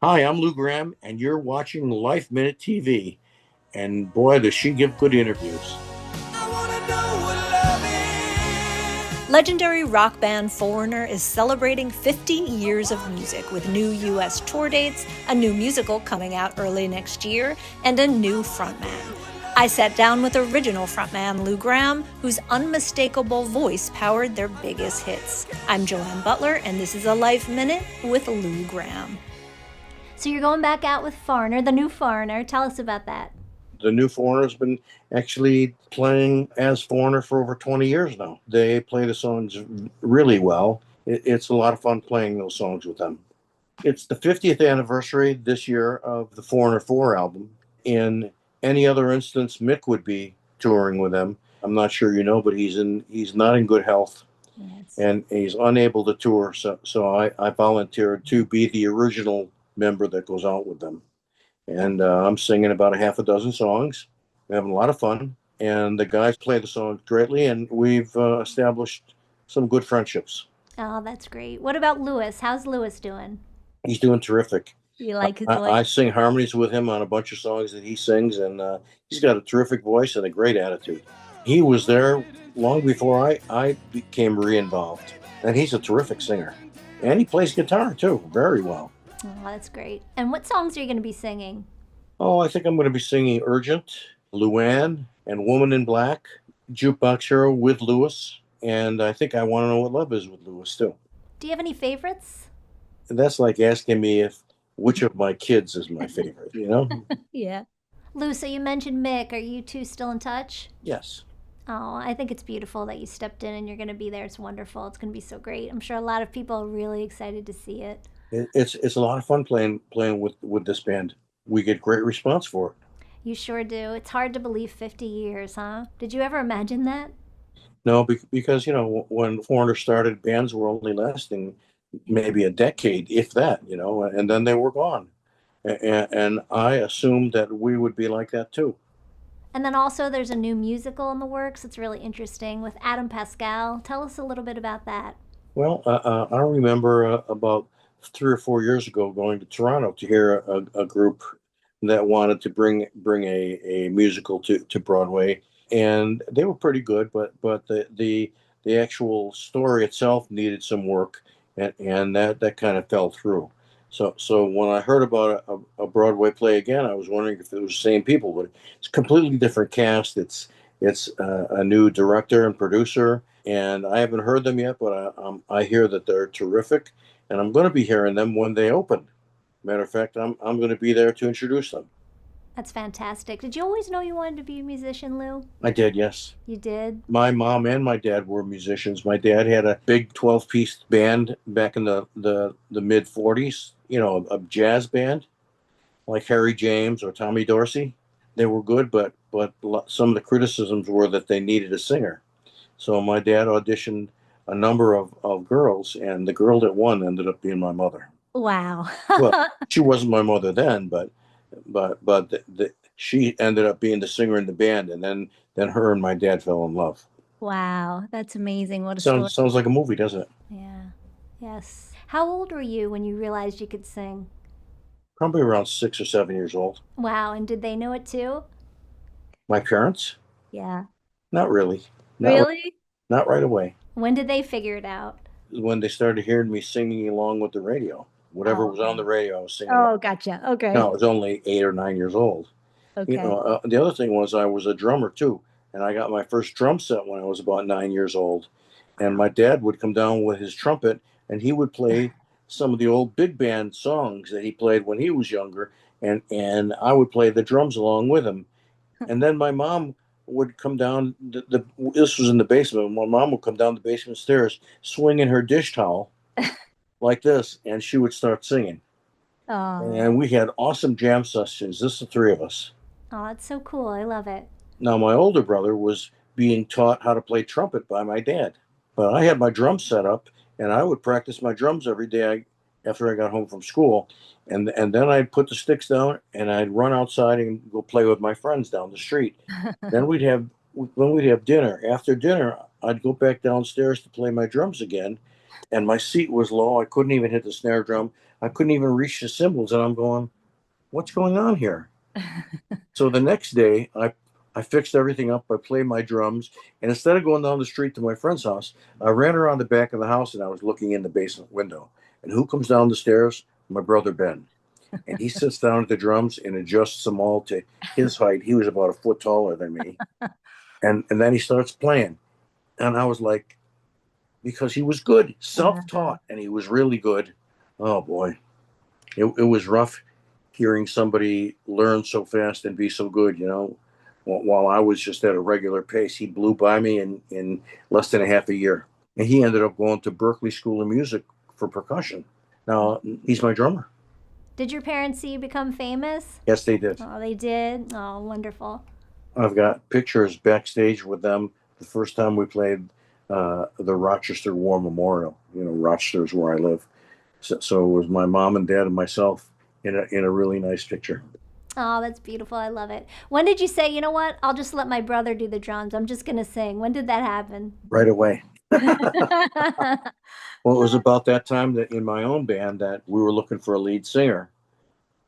Hi, I'm Lou Gramm, and you're watching Life Minute TV. And boy, does she give good interviews. Legendary rock band Foreigner is celebrating 50 years of music with new U.S. tour dates, a new musical coming out early next year, and a new frontman. I sat down with original frontman Lou Gramm, whose unmistakable voice powered their biggest hits. I'm Joanne Butler, and this is a Life Minute with Lou Gramm. So you're going back out with Foreigner, the new Foreigner. Tell us about that. The new Foreigner's been actually playing as Foreigner for over 20 years now. They play the songs really well. It's a lot of fun playing those songs with them. It's the 50th anniversary this year of the Foreigner 4 album. In any other instance, Mick would be touring with them. I'm not sure you know, but he's not in good health. Yes. And he's unable to tour. So I volunteered to be the original member that goes out with them. And I'm singing about a half a dozen songs. We're having a lot of fun. And the guys play the songs greatly, and we've established some good friendships. Oh, that's great. What about Louis? How's Louis doing? He's doing terrific. You like his I voice? sing harmonies with him on a bunch of songs that he sings, and he's got a terrific voice and a great attitude. He was there long before I became re-involved, and he's a terrific singer. And he plays guitar, too, very well. Oh, that's great. And what songs are you going to be singing? Oh, I think I'm going to be singing Urgent, Luann, and Woman in Black, Jukebox Hero with Louis, and I think I Want to Know What Love Is with Louis, too. Do you have any favorites? That's like asking me which of my kids is my favorite, you know? Yeah. Lou, so you mentioned Mick. Are you two still in touch? Yes. Oh, I think it's beautiful that you stepped in and you're going to be there. It's wonderful. It's going to be so great. I'm sure a lot of people are really excited to see it. It's a lot of fun playing with this band. We get great response for it. You sure do. It's hard to believe 50 years, huh? Did you ever imagine that? No, because when Foreigner started, bands were only lasting maybe a decade, if that, and then they were gone. And I assumed that we would be like that too. And then also there's a new musical in the works. It's really interesting with Adam Pascal. Tell us a little bit about that. Well, I remember about 3 or 4 years ago going to Toronto to hear a group that wanted to bring a musical to Broadway, and they were pretty good, but the actual story itself needed some work, and that kind of fell through. So when I heard about a Broadway play again, I was wondering if it was the same people, but it's a completely different cast. It's a new director and producer, and I haven't heard them yet, but I hear that they're terrific, and I'm going to be hearing them when they open. Matter of fact, I'm going to be there to introduce them. That's fantastic. Did you always know you wanted to be a musician, Lou? I did, yes. You did? My mom and my dad were musicians. My dad had a big 12-piece band back in the mid 40s, a jazz band like Harry James or Tommy Dorsey. They were good, but some of the criticisms were that they needed a singer. So my dad auditioned a number of girls, and the girl that won ended up being my mother. Wow. Well, she wasn't my mother then, but she ended up being the singer in the band, and then her and my dad fell in love. Wow, that's amazing. What a story. Sounds like a movie, doesn't it? Yeah. Yes. How old were you when you realized you could sing? Probably around 6 or 7 years old. Wow, and did they know it too? My parents? Yeah. Not really. Really? Not right away. When did they figure it out? When they started hearing me singing along with the radio. Whatever was on the radio, I was singing. Oh, gotcha. Okay. No, I was only 8 or 9 years old. Okay. The other thing was I was a drummer too, and I got my first drum set when I was about 9 years old. And my dad would come down with his trumpet, and he would play some of the old big band songs that he played when he was younger, and I would play the drums along with him. And then my mom would come down. This was in the basement. My mom would come down the basement stairs, swinging her dish towel like this, and she would start singing. Oh. And we had awesome jam sessions, just the three of us. Oh, that's so cool. I love it. Now, my older brother was being taught how to play trumpet by my dad. But I had my drums set up, and I would practice my drums every day after I got home from school. And then I'd put the sticks down, and I'd run outside and go play with my friends down the street. Then we'd have dinner. After dinner, I'd go back downstairs to play my drums again. And my seat was low. I couldn't even hit the snare drum. I couldn't even reach the cymbals, and I'm going, what's going on here? So the next day, I fixed everything up. I played my drums, and instead of going down the street to my friend's house, I ran around the back of the house, and I was looking in the basement window. And who comes down the stairs? My brother Ben. And he sits down at the drums and adjusts them all to his height. He was about a foot taller than me. And then he starts playing. And I was like, because he was good, self-taught, and he was really good. Oh boy, it was rough hearing somebody learn so fast and be so good, while I was just at a regular pace. He blew by me in less than a half a year. And he ended up going to Berkeley School of Music for percussion. Now he's my drummer. Did your parents see you become famous? Yes, they did. Oh, they did? Oh, wonderful. I've got pictures backstage with them the first time we played the Rochester War Memorial. Rochester is where I live. So it was my mom and dad and myself in a really nice picture. Oh, that's beautiful. I love it. When did you say, you know what? I'll just let my brother do the drums. I'm just going to sing. When did that happen? Right away. Well, it was about that time that in my own band that we were looking for a lead singer,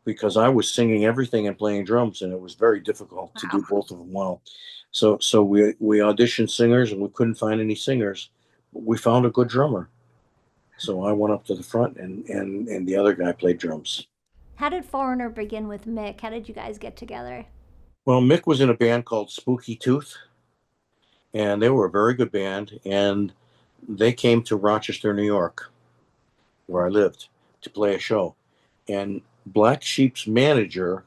because I was singing everything and playing drums, and it was very difficult to do both of them well. So we auditioned singers, and we couldn't find any singers. But we found a good drummer. So I went up to the front, and the other guy played drums. How did Foreigner begin with Mick? How did you guys get together? Well, Mick was in a band called Spooky Tooth, and they were a very good band, and they came to Rochester, New York, where I lived, to play a show. And Black Sheep's manager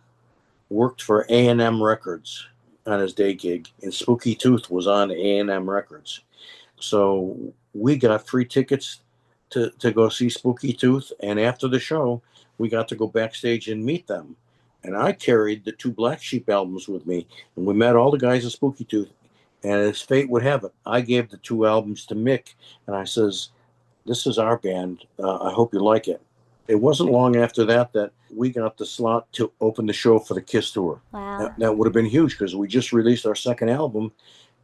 worked for A&M Records on his day gig, and Spooky Tooth was on A&M Records. So we got free tickets to go see Spooky Tooth, and after the show, we got to go backstage and meet them. And I carried the 2 Black Sheep albums with me, and we met all the guys at Spooky Tooth. And as fate would have it, I gave the 2 albums to Mick, and I says, this is our band. I hope you like it. It wasn't long after that we got the slot to open the show for the Kiss tour. Wow. That would have been huge because we just released our second album.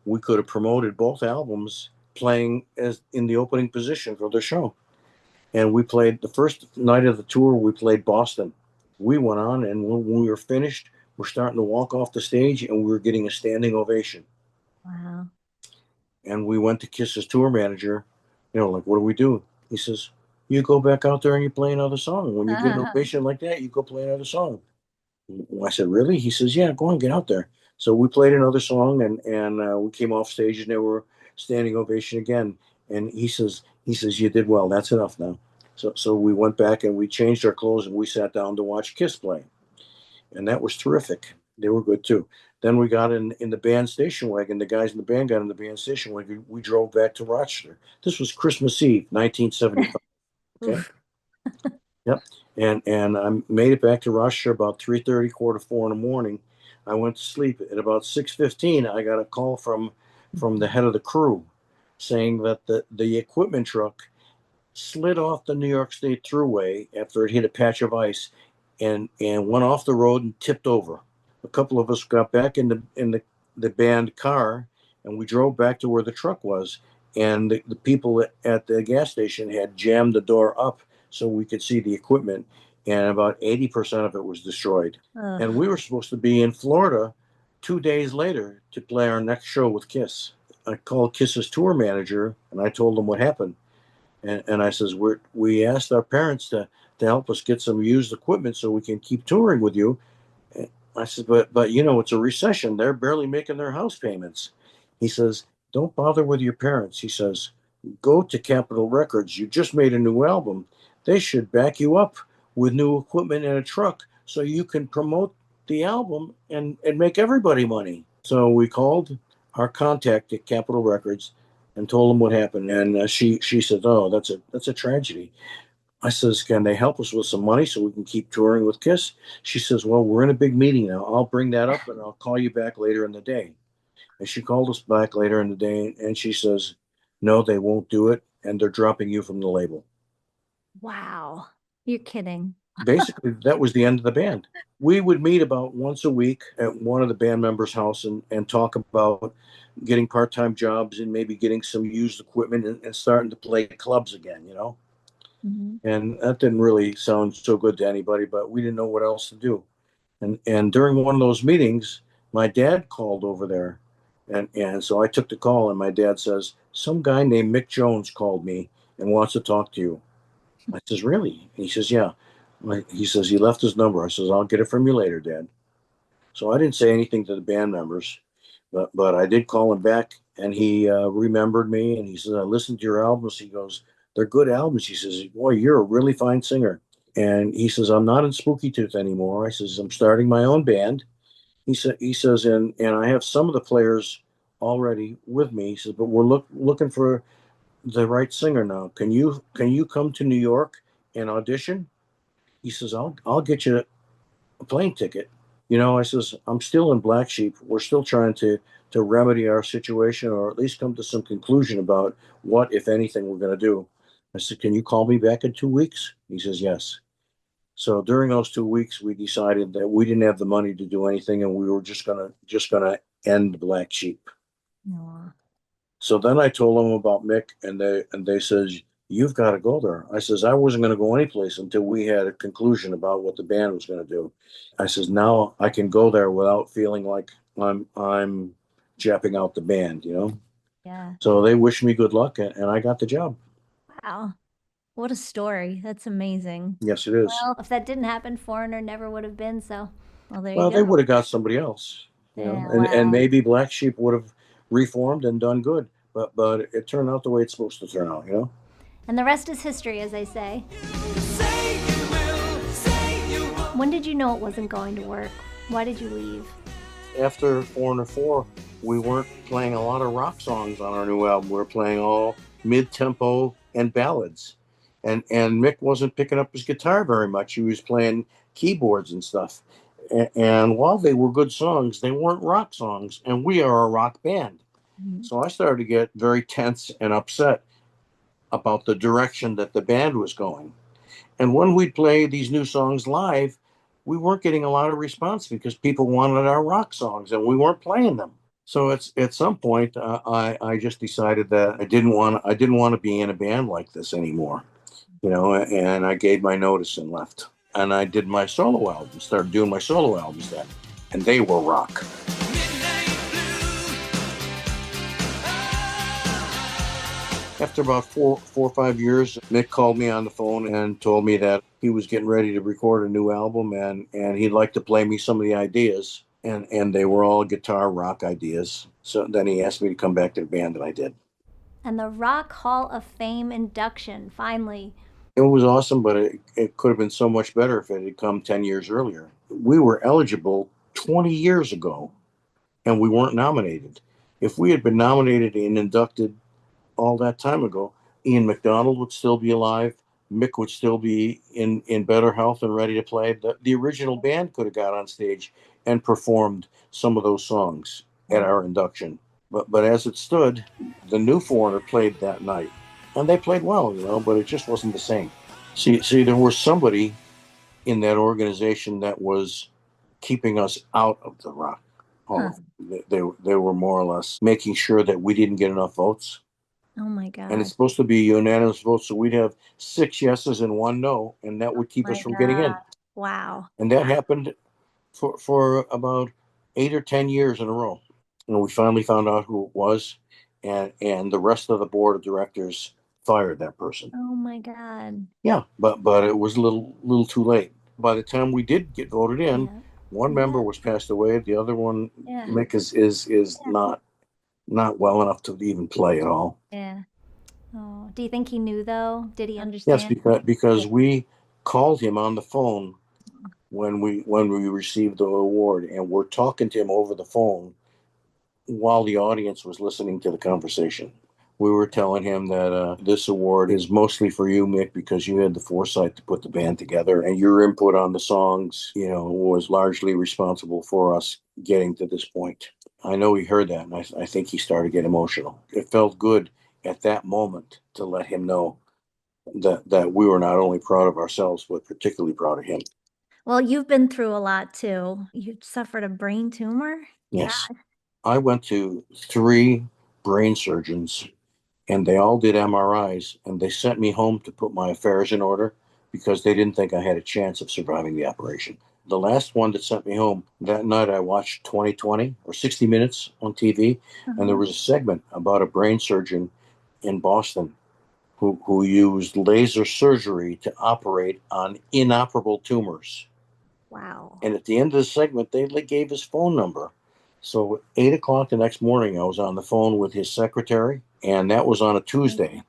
We could have promoted both albums playing as in the opening position for the show. And we played the first night of the tour, we played Boston. We went on, and when we were finished, we're starting to walk off the stage, and we were getting a standing ovation. Wow. And we went to Kiss's tour manager, like, what do we do? He says, you go back out there and you play another song. When you get an ovation like that, you go play another song. I said, really? He says, yeah, go on, get out there. So we played another song, and we came off stage, and they were standing ovation again. And he says, you did well. That's enough now. So we went back and we changed our clothes, and we sat down to watch Kiss play. And that was terrific. They were good too. Then we got in the band station wagon. The guys in the band got in the band station wagon. We drove back to Rochester. This was Christmas Eve, 1975. Okay. Yep. And I made it back to Rochester about 3:30, 3:45 in the morning. I went to sleep. At about 6:15, I got a call from the head of the crew saying that the equipment truck slid off the New York State Thruway after it hit a patch of ice and went off the road and tipped over. A couple of us got back in the band car, and we drove back to where the truck was. And the people at the gas station had jammed the door up so we could see the equipment, and about 80% of it was destroyed. And we were supposed to be in Florida 2 days later to play our next show with Kiss. I called Kiss's tour manager, and I told him what happened. And I says, we asked our parents to help us get some used equipment so we can keep touring with you. And I said, but it's a recession. They're barely making their house payments. He says, don't bother with your parents. He says, go to Capitol Records. You just made a new album. They should back you up with new equipment and a truck so you can promote the album and make everybody money. So we called our contact at Capitol Records and told them what happened. And she said, oh, that's a tragedy. I says, can they help us with some money so we can keep touring with Kiss? She says, well, we're in a big meeting now. I'll bring that up, and I'll call you back later in the day. And she called us back later in the day, and she says, no, they won't do it, and they're dropping you from the label. Wow. You're kidding. Basically, that was the end of the band. We would meet about once a week at one of the band members' house and talk about getting part-time jobs and maybe getting some used equipment and starting to play clubs again, And that didn't really sound so good to anybody, but we didn't know what else to do. And during one of those meetings, my dad called over there. And so I took the call, and my dad says, some guy named Mick Jones called me and wants to talk to you. I says, really? He says, yeah. He says, he left his number. I says, I'll get it from you later, Dad. So I didn't say anything to the band members, but I did call him back, and he remembered me, and he says, I listened to your albums. He goes, they're good albums. He says, boy, you're a really fine singer. And he says, I'm not in Spooky Tooth anymore. I says, I'm starting my own band. He says, and I have some of the players already with me. He says, but we're looking for the right singer now. Can you come to New York and audition? He says, I'll get you a plane ticket. I says, I'm still in Black Sheep. We're still trying to remedy our situation, or at least come to some conclusion about what, if anything, we're going to do. I said, can you call me back in 2 weeks? He says, yes. So during those 2 weeks, we decided that we didn't have the money to do anything, and we were just gonna end Black Sheep. Aw. So then I told them about Mick, and they says, you've got to go there. I says, I wasn't going to go anyplace until we had a conclusion about what the band was going to do. I says, now I can go there without feeling like I'm japping out the band. Yeah. So they wished me good luck, and I got the job. Wow. What a story. That's amazing. Yes, it is. Well, if that didn't happen, Foreigner never would have been. So, well, there you Well, go. they would have got somebody else, Yeah, and well, maybe Black Sheep would have reformed and done good, but it turned out the way it's supposed to turn out. and the rest is history, as they say. When did you know it wasn't going to work? Why did you leave? After Foreigner 4, we weren't playing a lot of rock songs on our new album. We were playing all mid-tempo and ballads. And Mick wasn't picking up his guitar very much. He was playing keyboards and stuff. And while they were good songs, they weren't rock songs. And we are a rock band. So I started to get very tense and upset about the direction that the band was going. And when we'd play these new songs live, we weren't getting a lot of response because people wanted our rock songs and we weren't playing them. So at some point, I just decided that I didn't want to be in a band like this anymore, and I gave my notice and left. And I did my solo albums, started doing my solo albums then, and they were rock. After about four or 5 years, Mick called me on the phone and told me that he was getting ready to record a new album, and he'd like to play me some of the ideas. And they were all guitar rock ideas. So then he asked me to come back to the band, and I did. And the Rock Hall of Fame induction, finally. It was awesome, but it could have been so much better if it had come 10 years earlier. We were eligible 20 years ago, and we weren't nominated. If we had been nominated and inducted all that time ago, Ian McDonald would still be alive. Mick would still be in better health and ready to play. The original band could have got on stage and performed some of those songs at our induction. But as it stood, the new Foreigner played that night. And they played well, but it just wasn't the same. See, there was somebody in that organization that was keeping us out of the Rock Hall. They were more or less making sure that we didn't get enough votes. Oh my God. And it's supposed to be a unanimous vote, so we'd have 6 yeses and 1 no, and that would keep us from getting in. Wow. And that happened for about 8 or 10 years in a row. And we finally found out who it was, and the rest of the board of directors fired that person. Oh my God. Yeah, but it was a little too late. By the time we did get voted in, one member was passed away. The other one, Mick, is not well enough to even play at all. Yeah. Oh, do you think he knew though? Did he understand? Yes, because we called him on the phone when we received the award, and we're talking to him over the phone while the audience was listening to the conversation. We were telling him that this award is mostly for you, Mick, because you had the foresight to put the band together, and your input on the songs, was largely responsible for us getting to this point. I know he heard that, and I think he started to get emotional. It felt good at that moment to let him know that we were not only proud of ourselves, but particularly proud of him. Well, you've been through a lot too. You suffered a brain tumor? Yes. I went to 3 brain surgeons and they all did MRIs, and they sent me home to put my affairs in order because they didn't think I had a chance of surviving the operation. The last one that sent me home, that night I watched 2020 or 60 Minutes on TV, and there was a segment about a brain surgeon in Boston who used laser surgery to operate on inoperable tumors. Wow. And at the end of the segment, they gave his phone number. So at 8 o'clock the next morning, I was on the phone with his secretary, and that was on a Tuesday.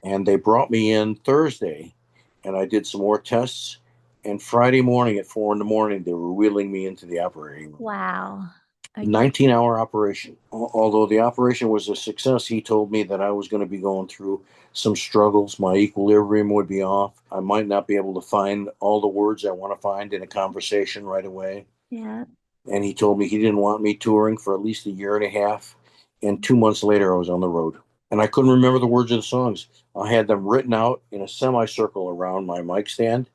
And they brought me in Thursday, and I did some more tests. And Friday morning at 4 a.m, they were wheeling me into the operating room. Wow. 19-hour operation. Although the operation was a success, he told me that I was going to be going through some struggles. My equilibrium would be off. I might not be able to find all the words I want to find in a conversation right away. Yeah. And he told me he didn't want me touring for at least a year and a half. And 2 months later, I was on the road. And I couldn't remember the words of the songs. I had them written out in a semicircle around my mic stand.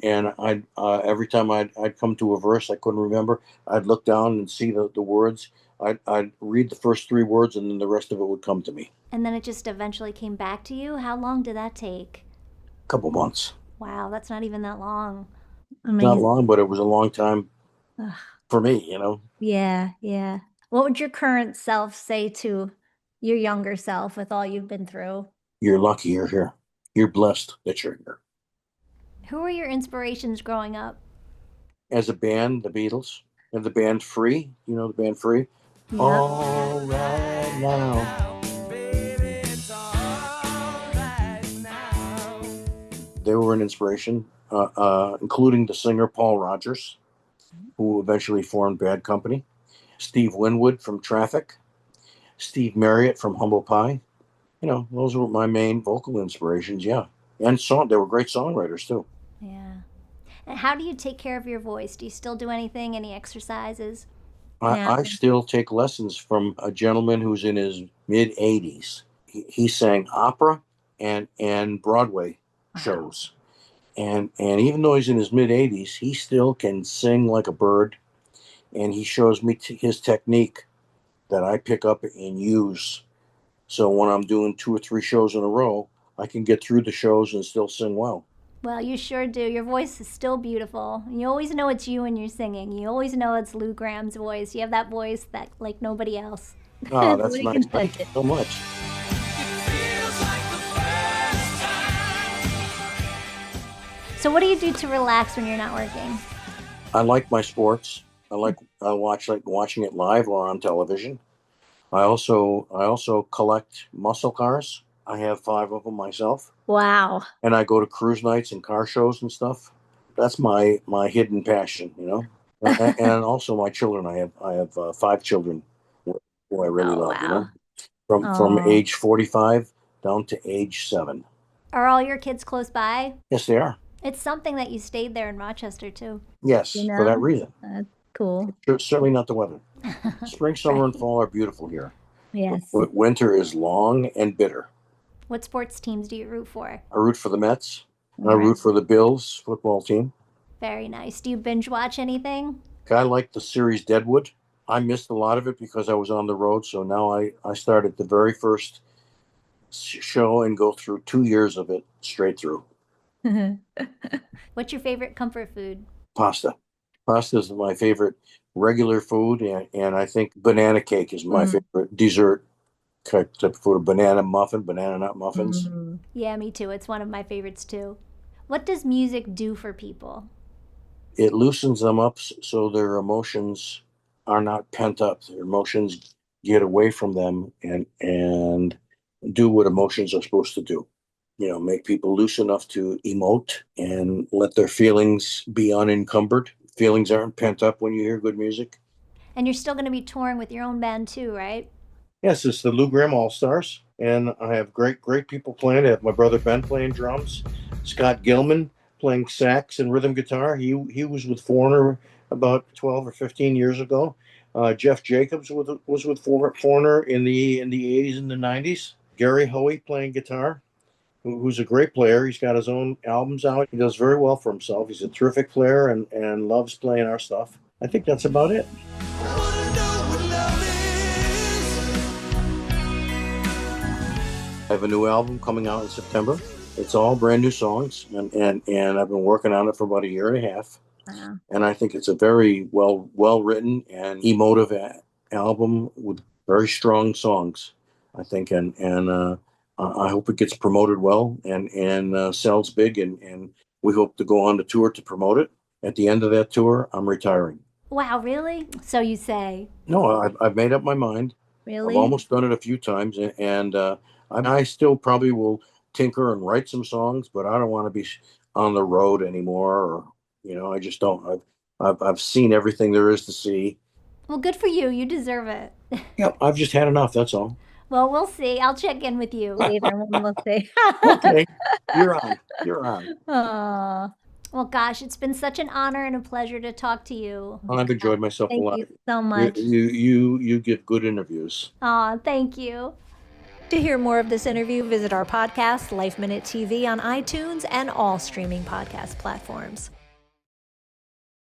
And I'd every time I'd come to a verse I couldn't remember, I'd look down and see the words. I'd read the first 3 words, and then the rest of it would come to me. And then it just eventually came back to you? How long did that take? A couple months. Wow, that's not even that long. Not long, but it was a long time for me, Yeah, yeah. What would your current self say to your younger self with all you've been through? You're lucky you're here. You're blessed that you're here. Who were your inspirations growing up? As a band, the Beatles, and the band Free. You know the band Free? Yep. All right now. They were an inspiration, including the singer Paul Rogers, who eventually formed Bad Company, Steve Winwood from Traffic, Steve Marriott from Humble Pie. Those were my main vocal inspirations, yeah. And they were great songwriters, too. Yeah. And how do you take care of your voice? Do you still do anything, any exercises? I still take lessons from a gentleman who's in his mid-80s. He sang opera and Broadway shows. And even though he's in his mid-80s, he still can sing like a bird. And he shows me his technique that I pick up and use. So when I'm doing 2 or 3 shows in a row, I can get through the shows and still sing well. Well, you sure do. Your voice is still beautiful. You always know it's you when you're singing. You always know it's Lou Gramm's voice. You have that voice that like nobody else. Oh, that's nice. Thank you so much. So what do you do to relax when you're not working? I like my sports. I like watching it live or on television. I also collect muscle cars. I have 5 of them myself. Wow. And I go to cruise nights and car shows and stuff. That's my hidden passion, and also my children. I have 5 children who I really love, from age 45 down to age 7. Are all your kids close by? Yes, they are. It's something that you stayed there in Rochester too. Yes, for that reason. That's cool. Certainly not the weather. Spring, summer, and fall are beautiful here. Yes. Winter is long and bitter. What sports teams do you root for? I root for the Mets. I root for the Bills football team. Very nice. Do you binge watch anything? I like the series Deadwood. I missed a lot of it because I was on the road. So now I started the very first show and go through 2 years of it straight through. What's your favorite comfort food? Pasta. Pasta is my favorite regular food. And I think banana cake is my favorite dessert type of food. Banana nut muffins. Yeah, me too. It's one of my favorites too. What does music do for people? It loosens them up so their emotions are not pent up. Their emotions get away from them and do what emotions are supposed to do. Make people loose enough to emote and let their feelings be unencumbered. Feelings aren't pent up when you hear good music. And you're still going to be touring with your own band too, right? Yes, it's the Lou Gramm All-Stars, and I have great people playing. I have my brother Ben playing drums, Scott Gilman playing sax and rhythm guitar. He was with Foreigner about 12 or 15 years ago. Jeff Jacobs was with Foreigner in the 80s and the 90s. Gary Hoey playing guitar, who's a great player. He's got his own albums out. He does very well for himself. He's a terrific player and loves playing our stuff. I think that's about it. I have a new album coming out in September. It's all brand new songs, and I've been working on it for about a year and a half. Wow. And I think it's a very well written and emotive album with very strong songs, I think, and I hope it gets promoted well and sells big, and we hope to go on the tour to promote it. At the end of that tour, I'm retiring. Wow, really? So you say? No, I've made up my mind. Really? I've almost done it a few times, and I still probably will tinker and write some songs, but I don't want to be on the road anymore. Or, I just don't. I've seen everything there is to see. Well, good for you. You deserve it. Yep, I've just had enough. That's all. Well, we'll see. I'll check in with you later when we'll see. Okay, you're on. You're on. Aw. Well, gosh, it's been such an honor and a pleasure to talk to you. I've enjoyed myself a Thank lot. you so much. You give good interviews. Aw, thank you. To hear more of this interview, visit our podcast, Life Minute TV, on iTunes and all streaming podcast platforms.